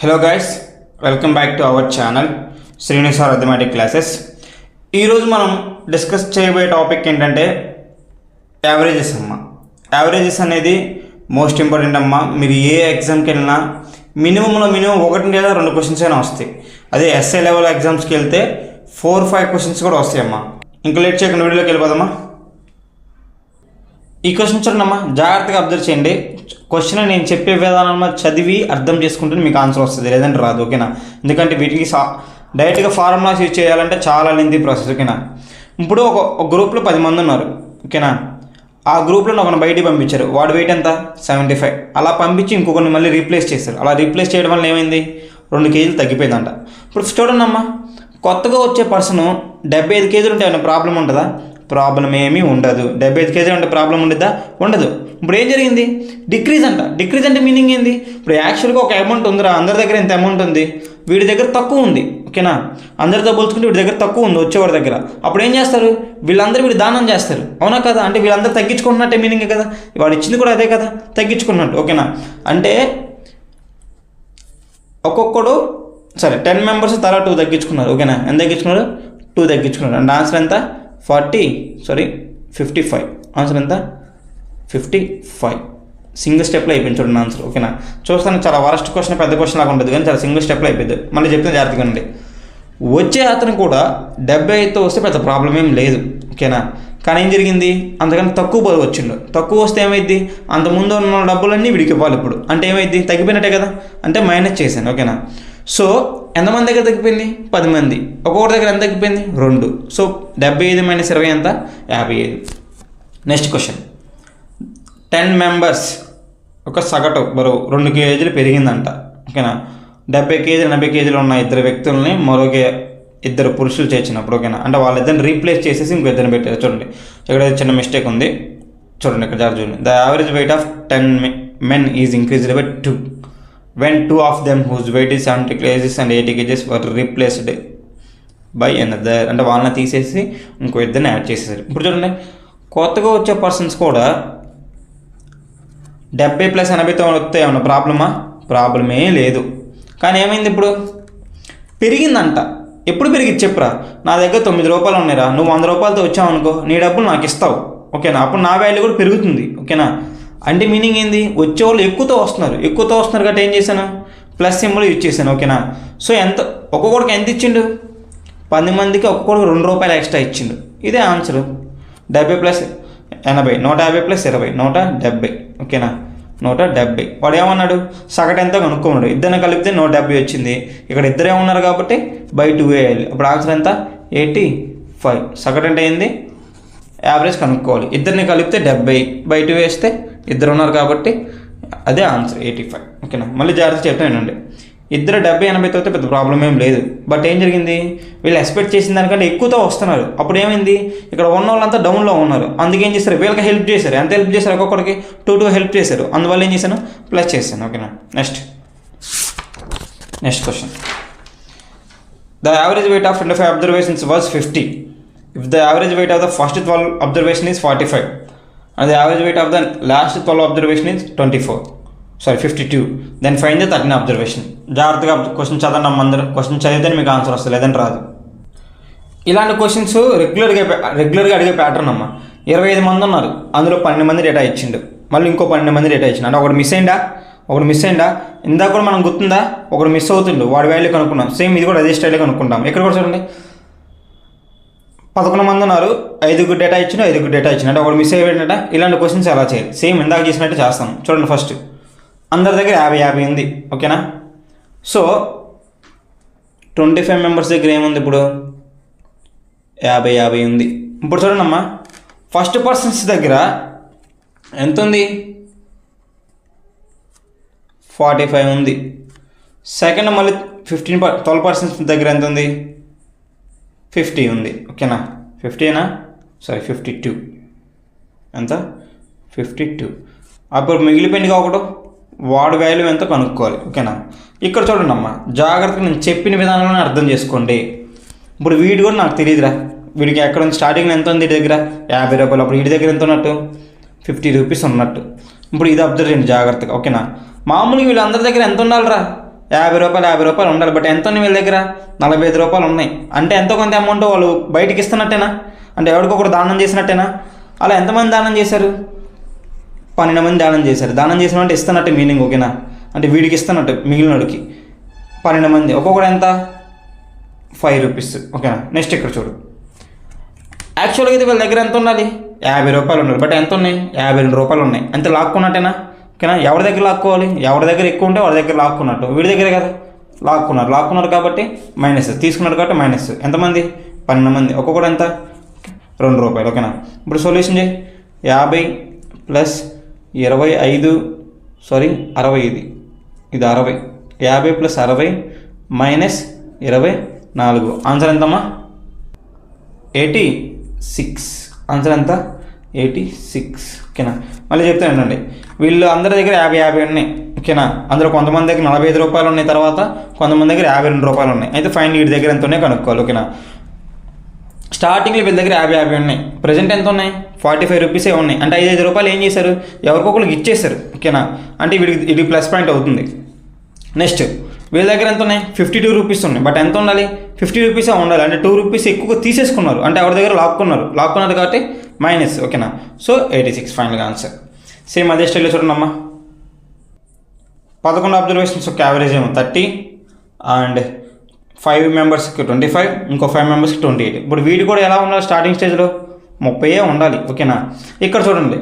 Hello guys, welcome back to our channel Srinivas arithmetic classes. ఈరోజు మనం discuss చేయబోయే topic ఏంటంటే యావరేజెస్ అమ్మ. యావరేజెస్ అనేది మోస్ట్ ఇంపార్టెంట్ అమ్మ. మీరు ఏ ఎగ్జామ్కి వెళ్ళినా మినిమం 1 లేదా 2 క్వశ్చన్స్ అయినా వస్తాయి. అదే ఎస్ఏ లెవెల్ ఎగ్జామ్స్కి వెళ్తే 4-5 క్వశ్చన్స్ కూడా వస్తాయి అమ్మ. ఇంకా లేట్ చేయకుండా వీడియోలోకి వెళ్ళిపోదామా. ఈ క్వశ్చన్ చూడండి, జాగ్రత్తగా అబ్జర్వ్ చేయండి. క్వశ్చన్ నేను చెప్పే విధానం చదివి అర్థం చేసుకుంటే మీకు ఆన్సర్ వస్తుంది, లేదంటే రాదు. ఓకేనా? ఎందుకంటే వీటికి డైరెక్ట్గా ఫార్ములాస్ యూజ్ చేయాలంటే చాలా లెంతీ ప్రాసెస్. ఓకేనా? ఇప్పుడు ఒక గ్రూప్లో 10 మంది ఉన్నారు. ఓకేనా? ఆ గ్రూప్లో ఒకరిని బయటికి పంపించారు. వాడు వెయిట్ ఎంత? 75. అలా పంపించి ఇంకొకరిని మళ్ళీ రీప్లేస్ చేశారు. అలా రీప్లేస్ చేయడం వల్ల ఏమైంది? 2 కేజీలు తగ్గిపోయిందంట. ఇప్పుడు చూడండి అమ్మ, కొత్తగా వచ్చే పర్సన్ 75 కేజీలు ఉంటే ఏమైనా ప్రాబ్లం ఉంటుందా? ప్రాబ్లం ఏమీ ఉండదు. 75 కేజీలు అంటే ప్రాబ్లం ఉండిద్దా? ఉండదు. ఇప్పుడు ఏం జరిగింది? డిక్రీజ్ అంట. డిక్రీజ్ అంటే మీనింగ్ ఏంది? ఇప్పుడు యాక్చువల్గా ఒక అమౌంట్ ఉందిరా, అందరి దగ్గర ఎంత అమౌంట్ ఉంది, వీడి దగ్గర తక్కువ ఉంది. ఓకేనా? అందరితో పోల్చుకుంటే వీడి దగ్గర తక్కువ ఉంది వచ్చేవాడి దగ్గర. అప్పుడు ఏం చేస్తారు? వీళ్ళందరూ దానం చేస్తారు. అవునా కదా? అంటే వీళ్ళందరూ తగ్గించుకుంటున్నట్టే మీనింగే కదా. వాడు ఇచ్చింది కూడా అదే కదా, తగ్గించుకున్నట్టు. ఓకేనా? అంటే ఒక్కొక్కడు 10 మెంబర్స్ తలా 2 తగ్గించుకున్నారు. ఓకేనా? ఎంత తగ్గించుకున్నారు? 2 తగ్గించుకున్నారు. అంటే ఆన్సర్ ఎంత? 55. ఆన్సర్ ఎంత? 55. సింగిల్ స్టెప్లో అయిపోయింది చూడండి ఆన్సర్. ఓకేనా? చూస్తాను, చాలా వరస్ట్ క్వశ్చన్, పెద్ద క్వశ్చన్ లాగా ఉంటుంది, కానీ చాలా సింగిల్ స్టెప్లో అయిపోయింది. మళ్ళీ చెప్తే జాగ్రత్తగా ఉండండి. వచ్చే అతను కూడా 75తో వస్తే పెద్ద ప్రాబ్లం ఏం లేదు. ఓకేనా? కానీ ఏం జరిగింది? అంతకంటే తక్కువ బరువు వచ్చిండు. తక్కువ వస్తే ఏమైంది? అంతకుముందు ఉన్న డబ్బులన్నీ వీడికి ఇవ్వాలి ఇప్పుడు. అంటే ఏమైంది? తగ్గిపోయినట్టే కదా. అంటే మైనస్ చేశాను. ఓకేనా? సో ఎంతమంది దగ్గర తగ్గిపోయింది? 10 మంది. ఒక్కొక్కటి దగ్గర ఎంత తగ్గిపోయింది? 2. సో 75 - 20 ఎంత? 55. Next question. 10 మెంబర్స్ ఒక సగటు బరువు 2 కేజీలు పెరిగిందంట. ఓకేనా? 70 కేజీలు 80 కేజీలు ఉన్న 2 వ్యక్తుల్ని మరొక 2 పురుషులు చేర్చినప్పుడు. ఓకేనా? అంటే వాళ్ళిద్దరిని రీప్లేస్ చేసేసి ఇంకో 2 పెట్టారు. చూడండి, ఇక్కడ చిన్న మిస్టేక్ ఉంది. చూడండి, ఇక్కడ చూడండి. The average weight of 10 men is increased by 2 when 2 of them whose weight is 70 kgs and 80 kgs were replaced by another. అంటే వాళ్ళని తీసేసి ఇంకో 2 యాడ్ చేసేసారు. ఇప్పుడు చూడండి, కొత్తగా వచ్చే పర్సన్స్ కూడా 70 + 80తో వస్తే ఏమన్నా ప్రాబ్లమా? ప్రాబ్లమే లేదు. కానీ ఏమైంది? ఇప్పుడు పెరిగిందంట. ఎప్పుడు పెరిగింది చెప్పురా? నా దగ్గర 9 రూపాయలు ఉన్నాయిరా, నువ్వు 100 రూపాయలతో వచ్చావు అనుకో, నీ డబ్బులు నాకు ఇస్తావు. ఓకేనా? అప్పుడు నా వాల్యూ కూడా పెరుగుతుంది. ఓకేనా? అంటే మీనింగ్ ఏంది? వచ్చేవాళ్ళు ఎక్కువతో వస్తున్నారు కాబట్టి ఏం చేశాను? ప్లస్ సింబల్ యూజ్ చేశాను. ఓకేనా? సో ఎంత ఒక్కొక్కడికి ఎంత ఇచ్చిండు? 10 మందికి ఒక్కొక్కడికి 2 రూపాయలు ఎక్స్ట్రా ఇచ్చిండు. ఇదే ఆన్సరు. 70 + 80 150 + 20 170. ఓకేనా? 170. వాడు ఏమన్నాడు? సగటు ఎంతో కనుక్కోమన్నాడు. ఇద్దరిని కలిపితే 170 వచ్చింది. ఇక్కడ ఇద్దరే ఉన్నారు కాబట్టి బై 2 వేయాలి. అప్పుడు ఆన్సర్ ఎంత? 85. సగటు అంటే ఏంది? యావరేజ్ కనుక్కోవాలి. ఇద్దరిని కలిపితే 70 బై 2 వేస్తే 2 ఉన్నారు కాబట్టి అదే ఆన్సర్ 85. ఓకేనా? మళ్ళీ జాగ్రత్త చెప్తానండి. 2 70 80తో అయితే పెద్ద ప్రాబ్లం ఏం లేదు. బట్ ఏం జరిగింది? వీళ్ళు ఎక్స్పెక్ట్ చేసిన దానికంటే ఎక్కువతో వస్తున్నారు. అప్పుడు ఏమైంది? ఇక్కడ ఉన్న వాళ్ళంతా డౌన్లో ఉన్నారు. అందుకే ఏం చేస్తారు? వీళ్ళకి హెల్ప్ చేశారు. ఎంత హెల్ప్ చేశారు? ఒక్కొక్కడికి 2 హెల్ప్ చేశారు. అందువల్ల ఏం చేశాను? ప్లస్ చేశాను. ఓకేనా? Next question. The average weight of 25 observations was 50. If the average weight of the first 12 observation is 45 and the average weight of the last 12 observation is 52, then find the 13 observation. జాగ్రత్తగా question చదవండి అందరూ. Question చదివితే మీకు answer వస్తుంది, లేదంటే రాదు. ఇలాంటి questions రెగ్యులర్గా అడిగే ప్యాటర్న్ అమ్మ. 25 మంది ఉన్నారు, అందులో 12 మంది డేటా ఇచ్చిండు, మళ్ళీ ఇంకో 12 మంది డేటా ఇచ్చిండు. అంటే ఒకటి మిస్ అయిందా? ఇందాక కూడా మనం గుర్తుందా? ఒకటి మిస్ అవుతుండు, వాడి వాల్యూ కనుక్కున్నాం. సేమ్ ఇది కూడా అదే స్టైల్లో కనుక్కుంటాం. ఇక్కడ కూడా చూడండి, 11 మంది ఉన్నారు, 5 డేటా ఇచ్చిన అంటే ఒకటి మిస్ అయిపోయిందట. ఇలాంటి క్వశ్చన్స్ ఎలా చేయాలి? సేమ్ ఇందాక చేసినట్టు చేస్తాం. చూడండి, ఫస్ట్ అందరి దగ్గర 50 ఉంది. ఓకేనా? సో 25 మెంబర్స్ దగ్గర ఏముంది? ఇప్పుడు 50 ఉంది. ఇప్పుడు చూడండి అమ్మా, ఫస్ట్ పర్సన్స్ దగ్గర ఎంత ఉంది? 45 ఉంది. సెకండ్ మళ్ళీ 12 పర్సన్స్ దగ్గర ఎంత ఉంది? 50 ఉంది. ఓకేనా? 50 52. ఎంత? 52. అప్పుడు మిగిలిపోయింది ఒకటి, వాడి వాల్యూ ఎంత కనుక్కోవాలి. ఓకేనా? ఇక్కడ చూడండి అమ్మా, జాగ్రత్తగా నేను చెప్పిన విధానంలోనే అర్థం చేసుకోండి. ఇప్పుడు వీడి కూడా నాకు తెలియదురా, వీడికి ఎక్కడ ఉంది? స్టార్టింగ్లో ఎంత ఉంది? వీడి దగ్గర 50 రూపాయలు. అప్పుడు వీడి దగ్గర ఎంత ఉన్నట్టు? 50 రూపీస్ ఉన్నట్టు. ఇప్పుడు ఇది అబ్జర్వ్ చేయండి జాగ్రత్తగా. ఓకేనా? మామూలుగా వీళ్ళందరి దగ్గర ఎంత ఉండాలిరా? రూపాయలు ఉండాలి. బట్ ఎంత ఉన్నాయి వీళ్ళ దగ్గర? 45 రూపాయలు ఉన్నాయి. అంటే ఎంతో కొంత అమౌంట్ వాళ్ళు బయటికి ఇస్తున్నట్టేనా? అంటే ఎవరికొకరు దానం చేసినట్టేనా? అలా ఎంతమంది దానం చేశారు? 12 మంది దానం చేశారు. దానం చేసిన అంటే ఇస్తున్నట్టే మీనింగ్, ఓకేనా? అంటే వీడికి ఇస్తున్నట్టు మిగిలినోడికి 12 మంది, ఒక్కొక్కడు ఎంత? 5 రూపీస్, ఓకేనా? నెక్స్ట్ ఇక్కడ చూడు, యాక్చువల్గా అయితే వీళ్ళ దగ్గర ఎంత ఉండాలి? 50 రూపాయలు ఉండాలి. బట్ ఎంత ఉన్నాయి? 52 రూపాయలు ఉన్నాయి. అంతే లాక్కున్నట్టేనా? ఓకేనా? ఎవరి దగ్గర లాక్కోవాలి? ఎవరి దగ్గర ఎక్కువ ఉంటే వాడి దగ్గర లాక్కున్నట్టు. వీడి దగ్గరే కదా లాక్కున్నారు కాబట్టి మైనస్, తీసుకున్నారు కాబట్టి మైనస్. ఎంతమంది? 12 మంది, ఒక్కొక్కడు ఎంత? 2 రూపాయలు, ఓకేనా? ఇప్పుడు సొల్యూషన్ చేయి. 50 ప్లస్ 25 60, ఇది 60. 50 ప్లస్ 60 మైనస్ 24. ఆన్సర్ ఎంతమ్మా? 86. ఆన్సర్ ఎంత? 86, ఓకేనా? మళ్ళీ చెప్తాను ఏంటండి, వీళ్ళు అందరి దగ్గర 50 ఉన్నాయి, ఓకేనా? అందులో కొంతమంది దగ్గర 45 రూపాయలు ఉన్నాయి, తర్వాత కొంతమంది దగ్గర 52 రూపాయలు ఉన్నాయి. అయితే ఫైన్ వీడి దగ్గర ఎంత ఉన్నాయి కనుక్కోవాలి, ఓకేనా? స్టార్టింగ్లో వీళ్ళ దగ్గర 50 ఉన్నాయి. ప్రజెంట్ ఎంత ఉన్నాయి? 45 రూపీసే ఉన్నాయి. అంటే 5 రూపాయలు ఏం చేశారు? ఎవరికొకరికి ఇచ్చేశారు, ఓకేనా? అంటే ఇది ప్లస్ పాయింట్ అవుతుంది. నెక్స్ట్ వీళ్ళ దగ్గర ఎంత ఉన్నాయి? 52 రూపీస్ ఉన్నాయి. బట్ ఎంత ఉండాలి? 50 రూపీసే ఉండాలి. అంటే 2 రూపీస్ ఎక్కువగా తీసేసుకున్నారు, అంటే ఎవరి దగ్గర లాక్కున్నారు కాబట్టి మైనస్, ఓకేనా? సో 86 ఫైనల్గా ఆన్సర్. సేమ్ అదే స్టైల్లో చూడండి అమ్మా. 11 అబ్జర్వేషన్స్ ఒక యావరేజ్ ఏమో 30 అండ్ 5 మెంబర్స్కి 25, ఇంకో 5 మెంబర్స్కి 28. ఇప్పుడు వీడి కూడా ఎలా ఉండాలి? స్టార్టింగ్ స్టేజ్లో 30 ఉండాలి, ఓకేనా? ఇక్కడ చూడండి,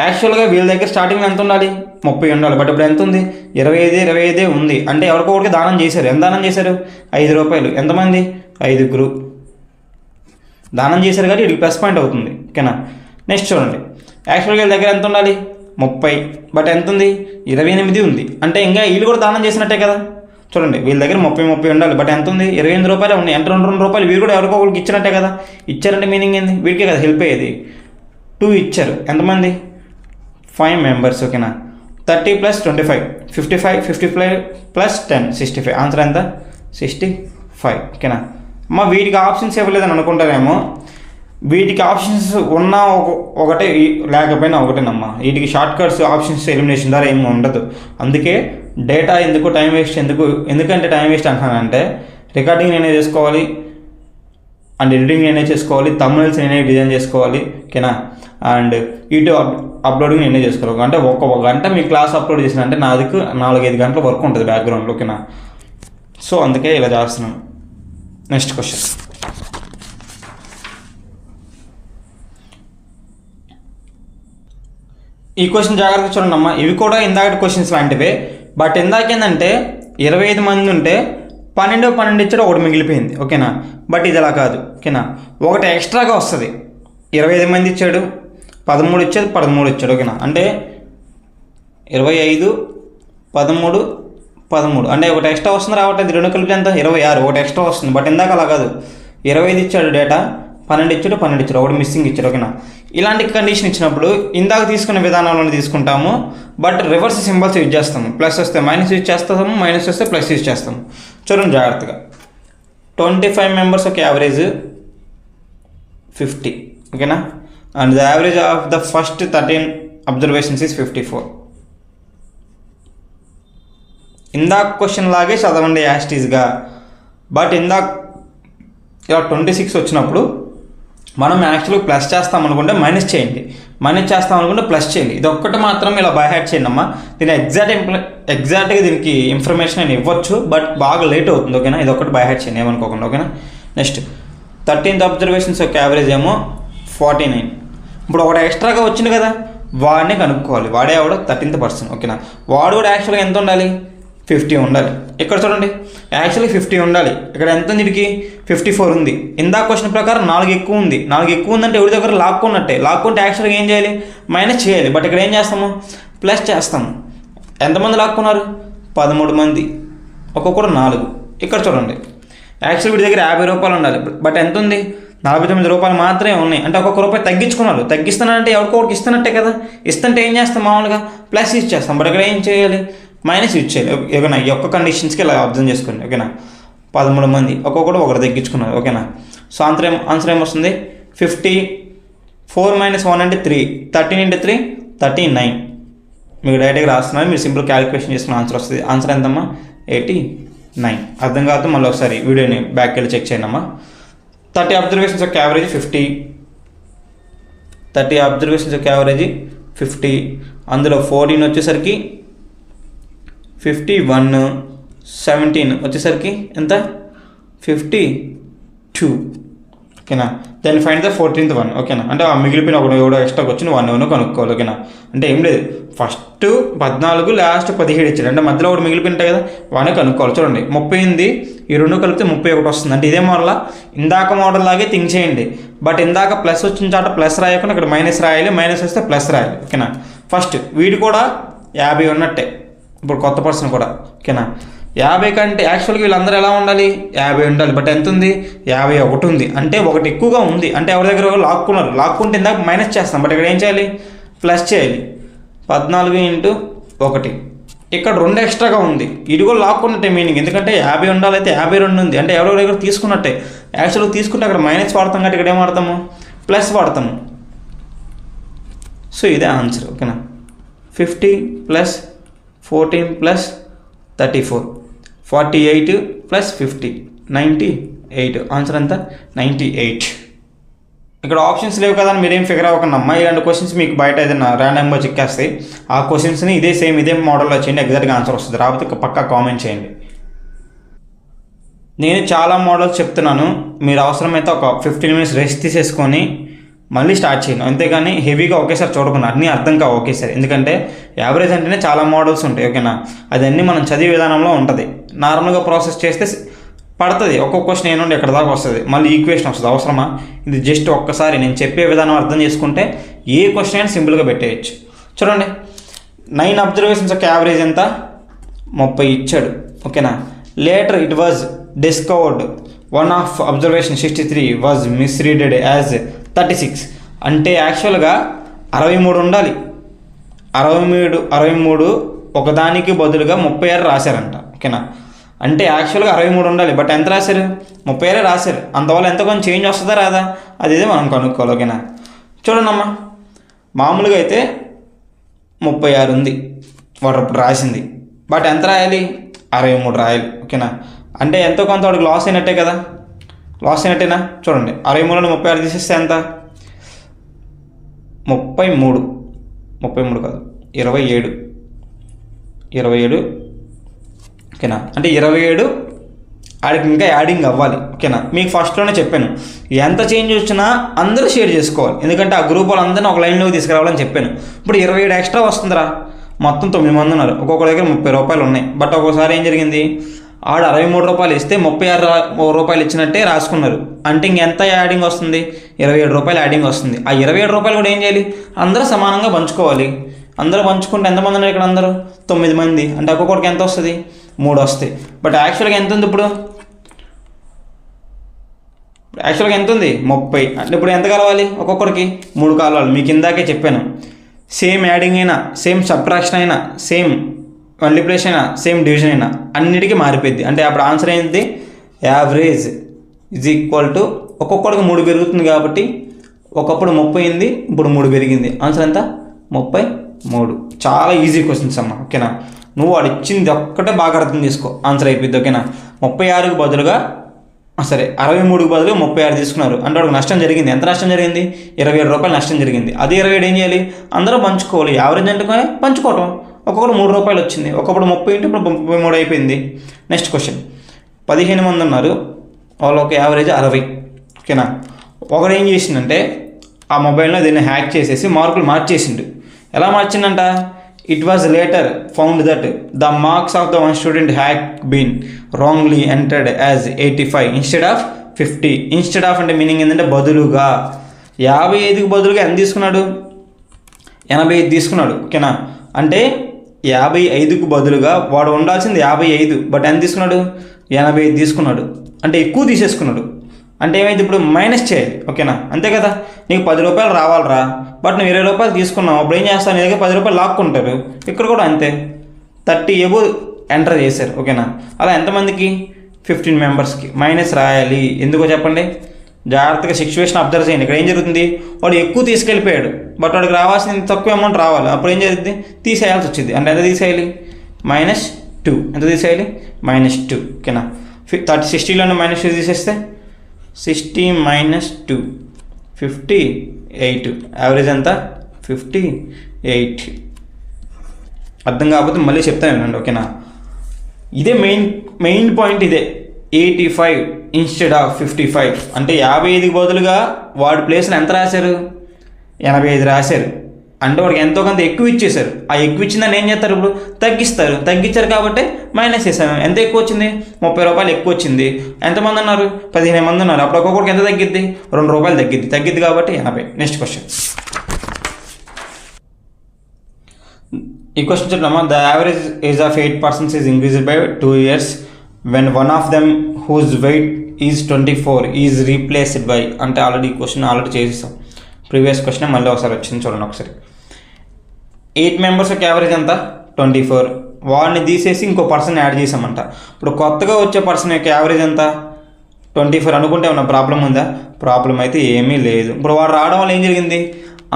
యాక్చువల్గా వీళ్ళ దగ్గర స్టార్టింగ్లో ఎంత ఉండాలి? 30 ఉండాలి. బట్ ఇప్పుడు ఎంత ఉంది? 25 ఉంది. అంటే ఎవరికొకరికి దానం చేశారు. ఎంత దానం చేశారు? 5 రూపాయలు. ఎంతమంది? 5 దానం చేశారు కాబట్టి ఇది ప్లస్ పాయింట్ అవుతుంది, ఓకేనా? నెక్స్ట్ చూడండి, యాక్చువల్గా వీళ్ళ దగ్గర ఎంత ఉండాలి? 30. బట్ ఎంత ఉంది? 28 ఉంది. అంటే ఇంకా వీళ్ళు కూడా దానం చేసినట్టే కదా. చూడండి, వీళ్ళ దగ్గర 30 ఉండాలి. బట్ ఎంత ఉంది? 28 రూపాయలు ఉన్నాయి. అంటే 2 రూపాయలు వీళ్ళు కూడా ఎవరికొకరికి ఇచ్చినట్టే కదా. ఇచ్చారంటే మీనింగ్ ఏంది? వీడికే కదా హెల్ప్ అయ్యేది. 2 ఇచ్చారు. ఎంతమంది? 5 మెంబర్స్, ఓకేనా? 30 ప్లస్ 25 55 ప్లస్ 10 65. ఆన్సర్ ఎంత? 65, ఓకేనా? అమ్మ వీటికి ఆప్షన్స్ ఇవ్వలేదని అనుకుంటారేమో. వీటికి ఆప్షన్స్ ఉన్నా ఒకటే, లేకపోయినా ఒకటేనమ్మా. వీటికి షార్ట్ కట్స్ ఆప్షన్స్ ఎలిమినేషన్ ద్వారా ఏమి ఉండదు. అందుకే డేటా ఎందుకు, టైం వేస్ట్ ఎందుకంటే టైం వేస్ట్ అంటున్నానంటే, రికార్డింగ్ నేనే చేసుకోవాలి అండ్ ఎడిటింగ్ నేనే చేసుకోవాలి, థంబ్నెయిల్స్ నేనే డిజైన్ చేసుకోవాలి, ఓకేనా? అండ్ యూట్యూబ్ అప్లోడింగ్ నేనే చేసుకోవాలి. అంటే ఒక గంట మీ క్లాస్ అప్లోడ్ చేసిన అంటే నాది 4-5 గంటల వర్క్ ఉంటుంది బ్యాక్గ్రౌండ్లో, ఓకేనా? సో అందుకే ఇలా చేస్తున్నాను. నెక్స్ట్ క్వశ్చన్, ఈ క్వశ్చన్ జాగ్రత్తగా చూడండి అమ్మా. ఇవి కూడా ఇందాక క్వశ్చన్స్ లాంటివే. బట్ ఇందాకేందంటే 25 మంది ఉంటే 12 ఇచ్చాడు, ఒకటి మిగిలిపోయింది, ఓకేనా? బట్ ఇది అలా కాదు, ఓకేనా? ఒకటి ఎక్స్ట్రాగా వస్తుంది. 25 మంది ఇచ్చాడు, 13 ఇచ్చాడు, 13 ఇచ్చాడు, ఓకేనా? అంటే 25 13 అంటే ఒకటి ఎక్స్ట్రా వస్తుంది రావట్లేదు. 2 కలిపి ఎంత? 26, ఒకటి ఎక్స్ట్రా వస్తుంది. బట్ ఇందాక అలా కాదు, 25 ఇచ్చాడు డేటా, 12 ఇచ్చాడు, ఒకటి మిస్సింగ్ ఇచ్చాడు, ఓకేనా? ఇలాంటి కండిషన్ ఇచ్చినప్పుడు ఇందాక తీసుకున్న విధానంలో తీసుకుంటాము. బట్ రివర్స్ సింబల్స్ యూజ్ చేస్తాము. ప్లస్ వస్తే మైనస్ యూజ్ చేస్తాము, మైనస్ వస్తే ప్లస్ యూజ్ చేస్తాము. చూడండి జాగ్రత్తగా. 25 మెంబర్స్ ఒక యావరేజ్ 50, ఓకేనా? And the average of the first 13 observations is 54. ఇందాక క్వశ్చన్ లాగే చదవండి యాస్టీస్గా. బట్ ఇందాక ఇలా 26 వచ్చినప్పుడు మనం యాక్చువల్గా ప్లస్ చేస్తాం అనుకుంటే మైనస్ చేయండి, మైనస్ చేస్తాం అనుకుంటే ప్లస్ చేయండి. ఇది ఒక్కటి మాత్రం ఇలా బై హ్యాట్ చేయండి అమ్మా. దీని ఎగ్జాక్ట్గా దీనికి ఇన్ఫర్మేషన్ నేను ఇవ్వచ్చు, బట్ బాగా లేట్ అవుతుంది, ఓకేనా? ఇది ఒక్కటి బై హ్యాట్ చేయండి, ఏమనుకోకుండా, ఓకేనా? నెక్స్ట్ 13th అబ్జర్వేషన్స్ యొక్క యావరేజ్ ఏమో 49. ఇప్పుడు ఒకటి ఎక్స్ట్రాగా వచ్చింది కదా, వాడిని కనుక్కోవాలి. వాడే ఆవిడ 13th పర్సన్, ఓకేనా? వాడు కూడా యాక్చువల్గా ఎంత ఉండాలి? 50 ఉండాలి. ఇక్కడ చూడండి, యాక్చువల్లీ 50 ఉండాలి. ఇక్కడ ఎంత ఉంది? వీడికి 54 ఉంది. ఇందాక క్వశ్చన్ ప్రకారం 4 ఎక్కువ ఉంది. 4 ఎక్కువ ఉందంటే ఎవరి దగ్గర లాక్కుంటే యాక్చువల్గా ఏం చేయాలి? మైనస్ చేయాలి. బట్ ఇక్కడ ఏం చేస్తాము? ప్లస్ చేస్తాము. ఎంతమంది లాక్కున్నారు? 13 మంది, ఒక్కొక్కరు 4. ఇక్కడ చూడండి, యాక్చువల్ వీడి దగ్గర 50 రూపాయలు ఉండాలి. బట్ ఎంత ఉంది? 49 రూపాయలు మాత్రమే ఉన్నాయి. అంటే ఒక్కొక్క రూపాయి తగ్గించుకున్నారు. తగ్గిస్తున్నానంటే ఎవరికొకరికి ఇస్తున్నట్టే కదా. ఇస్తుంటే ఏం చేస్తాం? మామూలుగా ప్లస్ యూజ్ చేస్తాం. బట్ ఇక్కడ ఏం చేయాలి? మైనస్ యూజ్ చేయాలి, ఓకేనా? ఈ ఒక్క కండిషన్స్కి ఇలా అబ్జర్వ్ చేసుకోండి, ఓకేనా? 13 మంది, ఒక్కొక్కరు ఒకరు తగ్గించుకున్నారు, ఓకేనా? సో ఆన్సర్ ఏమొస్తుంది? 54 - 1 అంటే 3. 13 × 3 39. మీకు డైరెక్ట్గా రాస్తున్నాను, మీరు సింపుల్ క్యాలిక్యులేషన్ చేసుకున్న ఆన్సర్ వస్తుంది. ఆన్సర్ ఎంతమ్మా? 89. అర్థం కాదు మళ్ళీ ఒకసారి వీడియోని బ్యాక్ వెళ్ళి చెక్ చేయండి అమ్మా. 30 అబ్జర్వేషన్స్ యొక్క యావరేజ్ 50. 30 అబ్జర్వేషన్స్ యొక్క యావరేజ్ 50. అందులో 14 వచ్చేసరికి 51, 17 వచ్చేసరికి ఎంత 52. ఓకేనా. Then find the 14th one. ఓకేనా. అంటే ఆ మిగిలిపోయిన ఒకటి ఎవడో ఎక్స్ట్రాకి వచ్చి నువ్వు 1 ఎవరినో కనుక్కోవాలి. ఓకేనా. అంటే ఏం లేదు, ఫస్ట్ 14, లాస్ట్ 17 ఇచ్చాడు. అంటే మధ్యలో ఒకటి మిగిలిపోయింటాయి కదా, వానే కనుక్కోవాలి. చూడండి 38 ఈ రెండు కలిపితే 31 వస్తుంది. అంటే ఇదే మోడల్ ఇందాక మోడల్ లాగే థింక్ చేయండి. బట్ ఇందాక ప్లస్ వచ్చిన చాట ప్లస్ రాయకుండా ఇక్కడ మైనస్ రాయాలి, మైనస్ వస్తే ప్లస్ రాయాలి. ఓకేనా. ఫస్ట్ వీడు కూడా 50 ఉన్నట్టే, ఇప్పుడు కొత్త పర్సన్ కూడా. ఓకేనా. 50 కంటే యాక్చువల్గా వీళ్ళందరూ ఎలా ఉండాలి, 50 ఉండాలి. బట్ ఎంత ఉంది, 51 ఉంది. అంటే ఒకటి ఎక్కువగా ఉంది. అంటే ఎవరి దగ్గర లాక్కున్నారు, లాక్కుంటే ఇందాక మైనస్ చేస్తాం. బట్ ఇక్కడ ఏం చేయాలి, ప్లస్ చేయాలి. 14 × 1. ఇక్కడ 2 ఎక్స్ట్రాగా ఉంది. ఇది కూడా లాక్కున్నట్టే మీనింగ్. ఎందుకంటే 50 ఉండాలి, అయితే 52 ఉంది. అంటే ఎవరి దగ్గర తీసుకున్నట్టే. యాక్చువల్గా తీసుకుంటే అక్కడ మైనస్ వాడతాం కాబట్టి ఇక్కడ ఏం వాడతాము, ప్లస్ వాడతాము. సో ఇదే ఆన్సర్. ఓకేనా. 50 + 14 + 34 48 + 50 98. ఆన్సర్ అంతా 98. ఇక్కడ ఆప్షన్స్ లేవు కదా అని మీరేం ఫిగర్ అవ్వకుండా అమ్మా. ఇలాంటి క్వశ్చన్స్ మీకు బయట ఏదైనా ర్యాండమ్గా చెక్కేస్తాయి. ఆ క్వశ్చన్స్ని ఇదే సేమ్ ఇదే మోడల్లో చేయండి, ఎగ్జాక్ట్గా ఆన్సర్ వస్తుంది. రాకపోతే పక్కా కామెంట్ చేయండి. నేను చాలా మోడల్స్ చెప్తున్నాను, మీరు అవసరమైతే ఒక 15 minutes రెస్ట్ తీసేసుకొని మళ్ళీ స్టార్ట్ చేయండి. అంతేగాని హెవీగా ఒకేసారి చూడకుండా అన్నీ అర్థం కావు ఒకేసారి. ఎందుకంటే యావరేజ్ అంటేనే చాలా మోడల్స్ ఉంటాయి. ఓకేనా. అదన్నీ మనం చదివే విధానంలో ఉంటుంది. నార్మల్గా ప్రాసెస్ చేస్తే పడుతుంది. ఒక్కొక్క క్వశ్చన్ ఏంటంటే ఎక్కడ దాకా వస్తుంది, మళ్ళీ ఈక్వేషన్ వస్తుంది. అవసరమా? ఇది జస్ట్ ఒక్కసారి నేను చెప్పే విధానం అర్థం చేసుకుంటే ఏ క్వశ్చన్ అయినా సింపుల్గా పెట్టేయచ్చు. చూడండి 9 అబ్జర్వేషన్స్ యొక్క యావరేజ్ ఎంత, 30 ఇచ్చాడు. ఓకేనా. Later it was discovered 1 of observation 63 was misreaded as 36. అంటే యాక్చువల్గా 63 ఉండాలి. 63 ఒకదానికి బదులుగా 36 రాశారంట. ఓకేనా. అంటే యాక్చువల్గా 63 ఉండాలి. బట్ ఎంత రాశారు, 36 రాశారు. అందువల్ల ఎంత కొంచెం చేంజ్ వస్తుందా రాదా, అది ఇదే మనం కనుక్కోవాలి. ఓకేనా. చూడండి అమ్మా, మామూలుగా అయితే 36 ఉంది వాడు అప్పుడు రాసింది. బట్ ఎంత రాయాలి, 63 రాయాలి. ఓకేనా. అంటే ఎంతో కొంత వాడికి లాస్ అయినట్టే కదా, లాస్ అయినట్టేనా. చూడండి 63లో 36 తీసేస్తే ఎంత, 33 కాదు 27. ఓకేనా. అంటే 27 ఆడికి ఇంకా యాడింగ్ అవ్వాలి. ఓకేనా. మీకు ఫస్ట్లోనే చెప్పాను, ఎంత చేంజ్ వచ్చినా అందరూ షేర్ చేసుకోవాలి. ఎందుకంటే ఆ గ్రూప్ వాళ్ళందరినీ ఒక లైన్లోకి తీసుకురావాలని చెప్పాను. ఇప్పుడు 27 ఎక్స్ట్రా వస్తుందిరా. మొత్తం 9 మంది ఉన్నారు, ఒక్కొక్కరి దగ్గర 30 రూపాయలు ఉన్నాయి. బట్ ఒక్కోసారి ఏం జరిగింది, ఆడు 63 రూపాయలు ఇస్తే 36 రూపాయలు ఇచ్చినట్టే రాసుకున్నారు. అంటే ఇంకెంత యాడింగ్ వస్తుంది, 27 రూపాయలు యాడింగ్ వస్తుంది. ఆ 27 రూపాయలు కూడా ఏం చేయాలి, అందరూ సమానంగా పంచుకోవాలి. అందరూ పంచుకుంటే ఎంతమంది ఉన్నారు ఇక్కడ, అందరూ 9 మంది. అంటే ఒక్కొక్కడికి ఎంత వస్తుంది, 3 వస్తాయి. బట్ యాక్చువల్గా ఎంత ఉంది, ఇప్పుడు ఎంత ఉంది, 30. అంటే ఇప్పుడు ఎంత కలవాలి, ఒక్కొక్కడికి 3 కలవాలి. మీకు ఇందాకే చెప్పాను, సేమ్ యాడింగ్ అయినా, సేమ్ సబ్ట్రాక్షన్ అయినా, సేమ్ మల్టిప్లికేషన్ అయినా, సేమ్ డివిజన్ అయినా అన్నిటికీ మారిపోయింది. అంటే అప్పుడు ఆన్సర్ ఏంటి, యావరేజ్ = ఒక్కొక్కడికి 3 పెరుగుతుంది. కాబట్టి ఒకప్పుడు 30 అయింది, ఇప్పుడు 3 పెరిగింది. ఆన్సర్ ఎంత, 33. చాలా ఈజీ క్వశ్చన్స్ అమ్మా. ఓకేనా. నువ్వు వాడు ఇచ్చింది ఒక్కటే బాగా అర్థం చేసుకో, ఆన్సర్ అయిపోద్ది. ఓకేనా. 36కు బదులుగా 63కు బదులుగా 36 తీసుకున్నారు. అంటే వాడికి నష్టం జరిగింది. ఎంత నష్టం జరిగింది, 27 రూపాయలు నష్టం జరిగింది. అదే 27 ఏం చేయాలి, అందరూ పంచుకోవాలి. యావరేజ్ అంటే పంచుకోవటం. ఒక్కొక్కరు 3 రూపాయలు వచ్చింది. ఒకప్పుడు 30 ఇప్పుడు 33 అయిపోయింది. నెక్స్ట్ క్వశ్చన్, 15 మంది ఉన్నారు, వాళ్ళ ఒక యావరేజ్ 60. ఓకేనా. ఒకడు ఏం చేసిందంటే ఆ మొబైల్లో దీన్ని హ్యాక్ చేసేసి మార్కులు మార్చేసిండు. ఎలా మార్చిందంట, it was later found that the marks of the one student had been wrongly entered as 85 instead of 50. Instead of అంటే మీనింగ్ ఏంటంటే బదులుగా. 55కి బదులుగా ఎంత తీసుకున్నాడు, 85 తీసుకున్నాడు. ఓకేనా. అంటే 55కు బదులుగా వాడు ఉండాల్సింది 55, బట్ ఎంత తీసుకున్నాడు, 85 తీసుకున్నాడు. అంటే ఎక్కువ తీసేసుకున్నాడు. అంటే ఏమైంది, ఇప్పుడు మైనస్ చేయాలి. ఓకేనా. అంతే కదా. నీకు 10 రూపాయలు రావాలరా, బట్ నువ్వు 20 రూపాయలు తీసుకున్నావు. అప్పుడు ఏం చేస్తాను, నీ దగ్గర 10 రూపాయలు లాక్కుంటారు. ఇక్కడ కూడా అంతే, 30 ఎబోవ్ ఎంటర్ చేశారు. ఓకేనా. అలా ఎంతమందికి, 15 మెంబర్స్కి మైనస్ రాయాలి. ఎందుకో చెప్పండి, జాగ్రత్తగా సిచ్యువేషన్ అబ్జర్వ్ చేయండి. ఇక్కడ ఏం జరుగుతుంది, వాడు ఎక్కువ తీసుకెళ్ళిపోయాడు, బట్ వాడికి రావాల్సిన తక్కువ అమౌంట్ రావాలి. అప్పుడు ఏం జరుగుతుంది, తీసేయాల్సి వచ్చింది. అంటే ఎంత తీసేయాలి, -15. 2 ఎంత తీసేయాలి -2 ఓకేనా 60లోనే -2 తీసేస్తే 60 - 2 58 యావరేజ్ ఎంత 58 అర్థం కాకపోతే మళ్ళీ చెప్తాను వినండి ఓకేనా ఇదే మెయిన్ పాయింట్ ఇదే 85 ఇన్స్టెడ్ ఆఫ్ 55 అంటే 55కి బదులుగా వాడి ప్లేస్లో ఎంత రాశారు 85 రాశారు అంటే వాడికి ఎంతో కొంత ఎక్కువ ఇచ్చేశారు ఆ ఎక్కువ ఇచ్చిందని ఏం చేస్తారు ఇప్పుడు తగ్గించారు కాబట్టి మైనస్ చేశాను ఎంత ఎక్కువ వచ్చింది 30 రూపాయలు ఎక్కువ వచ్చింది ఎంతమంది ఉన్నారు 15 మంది ఉన్నారు అప్పుడు ఒక్కొక్కడికి ఎంత తగ్గిద్ది 2 రూపాయలు తగ్గిద్ది కాబట్టి 80 నెక్స్ట్ క్వశ్చన్ ఈ క్వశ్చన్ చూద్దామా the average age of 8 persons is increased by 2 years when one of them whose weight is 24 is replaced by అంటే ఆల్రెడీ ఈ క్వశ్చన్ చేసేసాం ప్రీవియస్ క్వశ్చన్ మళ్ళీ ఒకసారి వచ్చింది చూడండి ఒకసారి 8 members యొక్క యావరేజ్ ఎంత 24 వాడిని తీసేసి ఇంకో పర్సన్ యాడ్ చేసామంట ఇప్పుడు కొత్తగా వచ్చే పర్సన్ యొక్క యావరేజ్ ఎంత 24 అనుకుంటే ఏమన్నా ప్రాబ్లం ఉందా ప్రాబ్లం అయితే ఏమీ లేదు ఇప్పుడు వాడు రావడం వల్ల ఏం జరిగింది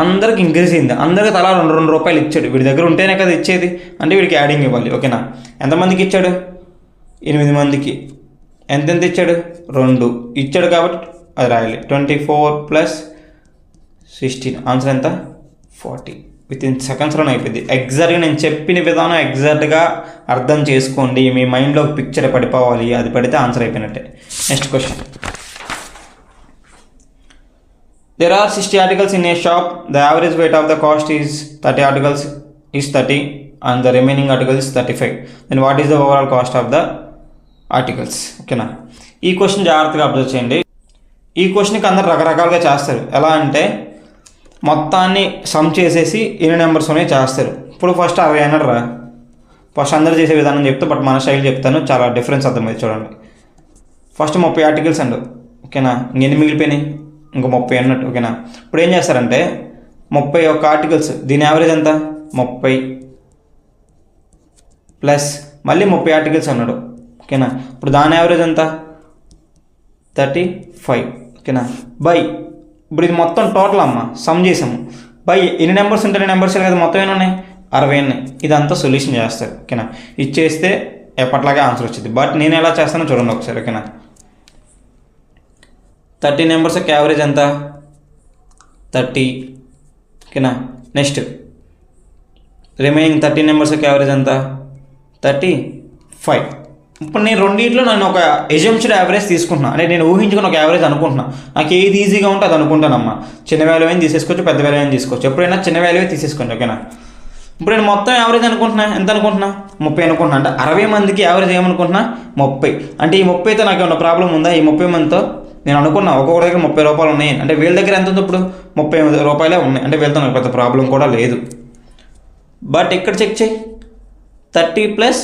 అందరికి ఇంక్రీజ్ అయింది అందరికి తలా 2 రూపాయలు ఇచ్చాడు వీడి దగ్గర ఉంటేనే కదా ఇచ్చేది అంటే వీడికి యాడింగ్ ఇవ్వాలి ఓకేనా ఎంతమందికి ఇచ్చాడు 8 మందికి ఎంతెంత ఇచ్చాడు 2 ఇచ్చాడు కాబట్టి అది రాయాలి 24 + 16 ఆన్సర్ ఎంత 40 వితిన్ సెకండ్స్లోనే అయిపోయింది ఎగ్జాక్ట్గా నేను చెప్పిన విధానం ఎగ్జాక్ట్గా అర్థం చేసుకోండి మీ మైండ్లో పిక్చర్ పడిపోవాలి అది పడితే ఆన్సర్ అయిపోయినట్టే next question there are 60 articles in a shop the average weight of the cost is 30 articles is 30 and the remaining article is 35 then what is the overall cost of the articles ఓకేనా ఈ question జాగ్రత్తగా observe చేయండి ఈ క్వశ్చన్కి అందరు రకరకాలుగా చేస్తారు ఎలా అంటే మొత్తాన్ని సమ్ చేసేసి ఎన్ని నెంబర్స్ ఉన్నాయి చేస్తారు ఇప్పుడు ఫస్ట్ 60 అన్నాడు రా ఫస్ట్ అందరూ చేసే విధానం చెప్తే బట్ మన స్టైల్ చెప్తాను చాలా డిఫరెన్స్ అర్థమైంది చూడండి ఫస్ట్ 30 ఆర్టికల్స్ అండు ఓకేనా ఇంకెన్ని మిగిలిపోయినాయి ఇంకో 30 అన్నట్టు ఓకేనా ఇప్పుడు ఏం చేస్తారంటే 31 ఆర్టికల్స్ దీని యావరేజ్ ఎంత 30 ప్లస్ మళ్ళీ 30 ఆర్టికల్స్ అన్నాడు ఓకేనా ఇప్పుడు దాని యావరేజ్ ఎంత 35 ఓకేనా బై ఇప్పుడు ఇది మొత్తం టోటల్ అమ్మ సమ్ చేసాము బై ఎన్ని నెంబర్స్ ఉంటాయి నెంబర్స్ కదా మొత్తం ఏమి ఉన్నాయి 60 ఉన్నాయి ఇదంతా సొల్యూషన్ చేస్తారు ఓకేనా ఇచ్చేస్తే ఎప్పట్లాగే ఆన్సర్ వచ్చింది బట్ నేను ఎలా చేస్తానో చూడండి ఒకసారి ఓకేనా 30 నెంబర్స్ యొక్క యావరేజ్ ఎంత 30 ఓకేనా నెక్స్ట్ రిమైనింగ్ 30 నెంబర్స్ యొక్క యావరేజ్ ఎంత 35 ఇప్పుడు నేను రెండింటిలో నేను ఒక ఎజంప్షన్ యావరేజ్ తీసుకుంటున్నా అంటే నేను ఊహించుకుని ఒక యావరేజ్ అనుకుంటున్నా నాకు ఏది ఈజీగా ఉంటే అది అనుకుంటానమ్మా చిన్న వాల్యూ అయినా తీసేసుకోవచ్చు పెద్ద వాల్యూ అయినా తీసుకోవచ్చు ఎప్పుడైనా చిన్న వాల్యూ తీసేసుకోండి ఓకేనా ఇప్పుడు నేను మొత్తం యావరేజ్ అనుకుంటున్నా ఎంత అనుకుంటున్నా 30 అనుకుంటున్నా అంటే 60 మందికి యావరేజ్ ఏమనుకుంటున్నా 30 అంటే ఈ 30తో నాకు ఏమన్నా ప్రాబ్లం ఉందా ఈ 30 మందితో నేను అనుకున్నా ఒక్కొక్కరి దగ్గర 30 రూపాయలు ఉన్నాయి అంటే వీళ్ళ దగ్గర ఎంత ఉంది ఇప్పుడు 30 రూపాయలే ఉన్నాయి అంటే వీళ్ళతో నాకు పెద్ద ప్రాబ్లం కూడా లేదు బట్ ఇక్కడ చెక్ చేయి 30 +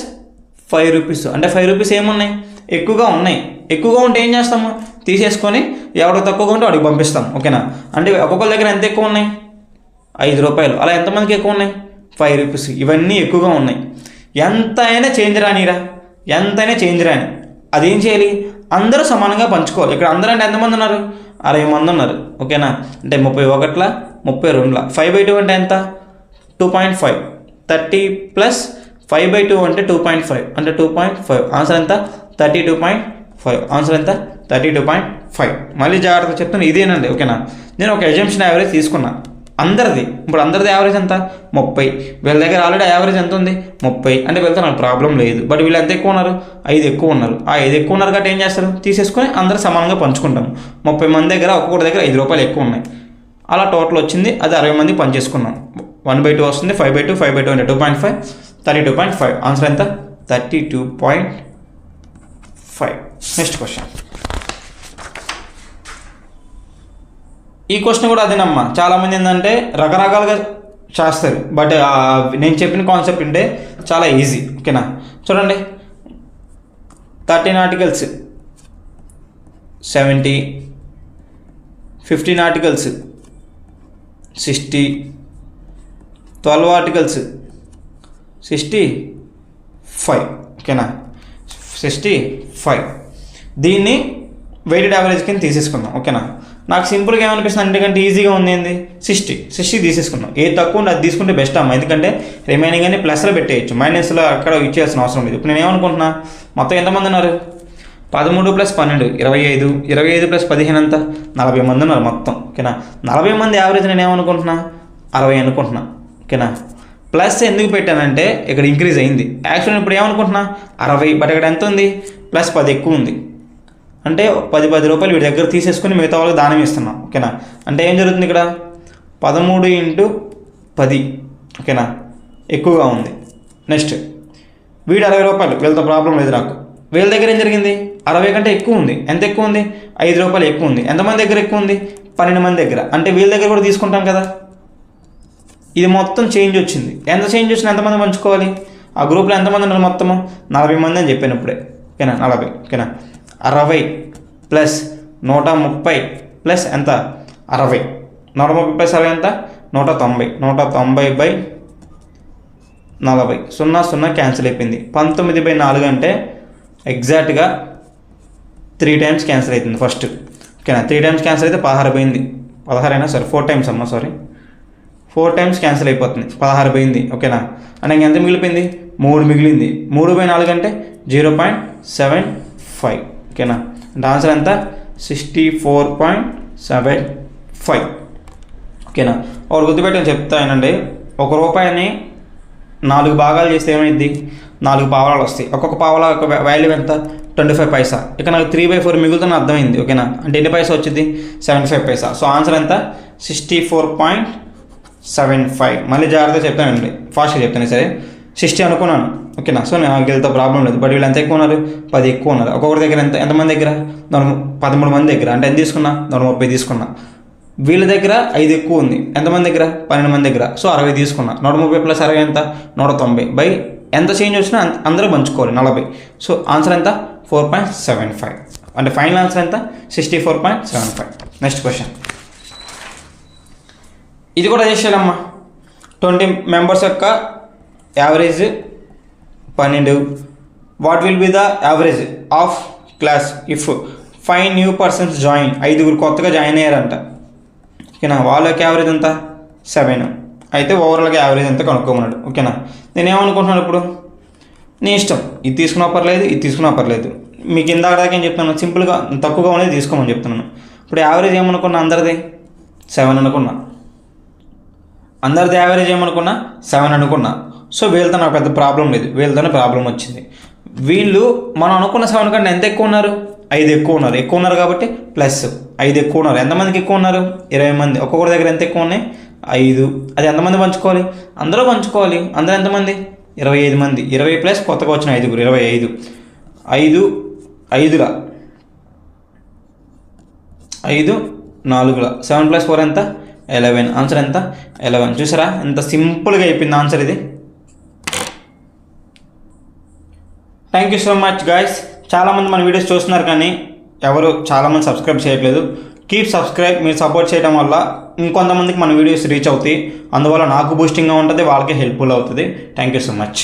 5 రూపీస్ అంటే 5 రూపీస్ ఏమున్నాయి ఎక్కువగా ఉన్నాయి ఎక్కువగా ఉంటే ఏం చేస్తాము తీసేసుకొని ఎవరికి తక్కువగా ఉంటే వాడికి పంపిస్తాం ఓకేనా అంటే ఒక్కొక్కరి దగ్గర ఎంత ఎక్కువ ఉన్నాయి 5 రూపాయలు అలా ఎంతమందికి ఎక్కువ ఉన్నాయి 5 రూపీస్ ఇవన్నీ ఎక్కువగా ఉన్నాయి ఎంతైనా చేంజ్ రానిరా ఎంతైనా చేంజ్ రాని అదేం చేయాలి అందరూ సమానంగా పంచుకోవాలి ఇక్కడ అందరూ అంటే ఎంతమంది ఉన్నారు 60 మంది ఉన్నారు ఓకేనా అంటే 31 32 5/2 అంటే ఎంత 2.5 30 + 5/2 అంటే 2.5 అంటే 2.5 ఆన్సర్ ఎంత 32.5 ఆన్సర్ ఎంత 32.5 మళ్ళీ జాగ్రత్తగా చెప్తాను ఇదేనండి ఓకేనా నేను ఒక ఎజంప్షన్ యావరేజ్ తీసుకున్నా అందరిది ఇప్పుడు అందరిది యావరేజ్ ఎంత 30 వీళ్ళ దగ్గర ఆల్రెడీ యావరేజ్ ఎంత ఉంది 30 అంటే వీళ్ళతో నాకు ప్రాబ్లం లేదు బట్ వీళ్ళు ఎంత ఎక్కువ ఉన్నారు 5 ఎక్కువ ఉన్నారు ఆ 5 ఎక్కువ ఉన్నారు కాబట్టి ఏం చేస్తారు తీసేసుకొని అందరూ సమానంగా పంచుకుంటాము 30 మంది దగ్గర ఒక్కొక్కటి దగ్గర 5 రూపాయలు ఎక్కువ ఉన్నాయి అలా టోటల్ వచ్చింది అది 60 మందికి పంచేసుకున్నాం 1/2 వస్తుంది 5/2 5/2 అంటే 2.5 32.5 ఆన్సర్ ఎంత 32.5 నెక్స్ట్ క్వశ్చన్ ఈ క్వశ్చన్ కూడా అదేనమ్మా చాలామంది ఏంటంటే రకరకాలుగా చేస్తారు బట్ నేను చెప్పిన కాన్సెప్ట్ ఉంటే చాలా ఈజీ ఓకేనా చూడండి 13 ఆర్టికల్స్ 70 15 ఆర్టికల్స్ 60 12 ఆర్టికల్స్ 65 ఓకేనా 65 దీన్ని వెయిటెడ్ యావరేజ్ కింద తీసేసుకుందాం ఓకేనా నాకు సింపుల్గా ఏమనిపిస్తుంది అంటే ఈజీగా ఉంది ఏంది 60 తీసేసుకున్నాం. ఏది తక్కువ ఉంటే అది తీసుకుంటే బెస్ట్ అమ్మ, ఎందుకంటే రిమైనింగ్ అని ప్లస్లో పెట్టేయచ్చు, మైనస్లో అక్కడ ఇచ్చేయాల్సిన అవసరం లేదు. ఇప్పుడు నేను ఏమనుకుంటున్నా, మొత్తం ఎంతమంది ఉన్నారు, 13 + 12 25, 25 + 15 ఎంత 40 మంది ఉన్నారు మొత్తం. ఓకేనా, 40 మంది యావరేజ్ నేను ఏమనుకుంటున్నా 60 అనుకుంటున్నా. ఓకేనా, ప్లస్ ఎందుకు పెట్టానంటే ఇక్కడ ఇంక్రీజ్ అయింది. యాక్చువల్లీ ఇప్పుడు ఏమనుకుంటున్నా 60, బట్ ఇక్కడ ఎంత ఉంది +10 ఎక్కువ ఉంది. అంటే 10 రూపాయలు వీడి దగ్గర తీసేసుకుని మిగతా వాళ్ళకి దానం ఇస్తున్నాం. ఓకేనా, అంటే ఏం జరుగుతుంది ఇక్కడ 13 × 10. ఓకేనా, ఎక్కువగా ఉంది. నెక్స్ట్ వీడు 60 రూపాయలు, వీళ్ళతో ప్రాబ్లం లేదు నాకు. వీళ్ళ దగ్గర ఏం జరిగింది 60 కంటే ఎక్కువ ఉంది. ఎంత ఎక్కువ ఉంది 5 రూపాయలు ఎక్కువ ఉంది. ఎంతమంది దగ్గర ఎక్కువ ఉంది 12 మంది దగ్గర. అంటే వీళ్ళ దగ్గర కూడా తీసుకుంటాం కదా. ఇది మొత్తం చేంజ్ వచ్చింది. ఎంత చేంజ్ వచ్చినా ఎంతమంది పంచుకోవాలి, ఆ గ్రూప్లో ఎంతమంది ఉన్నారు మొత్తము 40 మంది అని చెప్పాను ఇప్పుడే. ఓకేనా, 40. ఓకేనా, 60 + 130 + ఎంత 60, 130 + 60 ఎంత 190, 190/40, 0 క్యాన్సిల్ అయిపోయింది. 19/4 అంటే ఎగ్జాక్ట్గా 3 టైమ్స్ క్యాన్సిల్ అవుతుంది ఫస్ట్. ఓకేనా, 3 టైమ్స్ క్యాన్సిల్ అయితే 16 పోయింది. 16 అయినా సరే 4 టైమ్స్ అమ్మ, సారీ 4 టైమ్స్ క్యాన్సిల్ అయిపోతుంది, 16 పోయింది. ఓకేనా, అంటే ఇంకెంత మిగిలిపోయింది 3 మిగిలింది. 3/4 అంటే 0.75. ఓకేనా, అంటే ఆన్సర్ ఎంత 64.75. ఓకేనా, ఒకటి గుర్తుపెట్టని చెప్తానండి, 1 రూపాయిని 4 భాగాలు చేస్తే ఏమైంది 4 పావలాలు వస్తాయి. ఒక్కొక్క పావలా ఒక వాల్యూ ఎంత 25 పైసా. ఇక నాకు 3/4 మిగులుతుందని అర్థమైంది. ఓకేనా, అంటే ఎన్ని పైసా వచ్చింది 75 పైసా. సో ఆన్సర్ ఎంత 64.75. మళ్ళీ జాగ్రత్తగా చెప్తానండి, ఫాస్ట్గా చెప్తాను. సరే 60 అనుకున్నాను. ఓకేనా, సో నాకు వీళ్ళతో ప్రాబ్లం లేదు. బట్ వీళ్ళు ఎంత ఎక్కువ ఉన్నారు 10 ఎక్కువ ఉన్నారు. ఒక్కొక్కరి దగ్గర ఎంతమంది దగ్గర 13 మంది దగ్గర, అంటే ఎంత తీసుకున్నా 130 తీసుకున్నా. వీళ్ళ దగ్గర 5 ఎక్కువ ఉంది. ఎంతమంది దగ్గర 12 మంది దగ్గర. సో 60 తీసుకున్నా. 130 + 60 ఎంత 190. బై ఎంత చేంజ్ వచ్చినా అందరూ పంచుకోవాలి 40. సో ఆన్సర్ ఎంత 4.75. అంటే ఫైనల్ ఆన్సర్ ఎంత 64.75. నెక్స్ట్ క్వశ్చన్, ఇది కూడా చేసేయాలమ్మా. 20 మెంబర్స్ యొక్క average 12. What will be the average of class if 5 new persons join. 5 కొత్తగా జాయిన్ అయ్యారంట. ఓకేనా, వాళ్ళ యొక్క యావరేజ్ ఎంత 7. అయితే ఓవరాల్గా యావరేజ్ ఎంత కనుక్కోమన్నాడు. ఓకేనా, నేను ఏమనుకుంటున్నాను ఇప్పుడు, నీ ఇష్టం, ఇది తీసుకున్నా పర్లేదు, ఇది తీసుకున్నా పర్లేదు. మీకు ఇందాక ఏం చెప్తున్నాను, సింపుల్గా తక్కువగా ఉండేది తీసుకోమని చెప్తున్నాను. ఇప్పుడు యావరేజ్ ఏమనుకున్నా అందరిది 7 అనుకున్నా. అందరిది యావరేజ్ ఏమనుకున్నా 7 అనుకున్నా. సో వీళ్ళతో నాకు పెద్ద ప్రాబ్లం లేదు, వీళ్ళతోనే ప్రాబ్లం వచ్చింది. వీళ్ళు మనం అనుకున్న 7 కంటే ఎంత ఎక్కువ ఉన్నారు 5 ఎక్కువ ఉన్నారు. ఎక్కువ ఉన్నారు కాబట్టి ప్లస్ 5 ఎక్కువ ఉన్నారు. ఎంతమందికి ఎక్కువ ఉన్నారు 20 మంది. ఒక్కొక్కరి దగ్గర ఎంత ఎక్కువ ఉన్నాయి 5. అది ఎంతమంది పంచుకోవాలి, అందరూ పంచుకోవాలి. అందరూ ఎంతమంది 25 మంది. 20 ప్లస్ కొత్తగా వచ్చిన 5, 25. 5 5ల 5 4ల 7 + 4 ఎంత 11. ఆన్సర్ ఎంత 11. చూసారా ఎంత సింపుల్గా అయిపోయింది ఆన్సర్ ఇది. Thank you so much guys. చాలామంది మన వీడియోస్ చూస్తున్నారు కానీ ఎవరు చాలామంది సబ్స్క్రైబ్ చేయట్లేదు. Keep subscribe. మీరు సపోర్ట్ చేయడం వల్ల ఇంకొంతమందికి మన వీడియోస్ రీచ్ అవుతాయి. అందువల్ల నాకు బూస్టింగ్గా ఉంటుంది, వాళ్ళకి హెల్ప్ఫుల్ అవుతుంది. Thank you so much.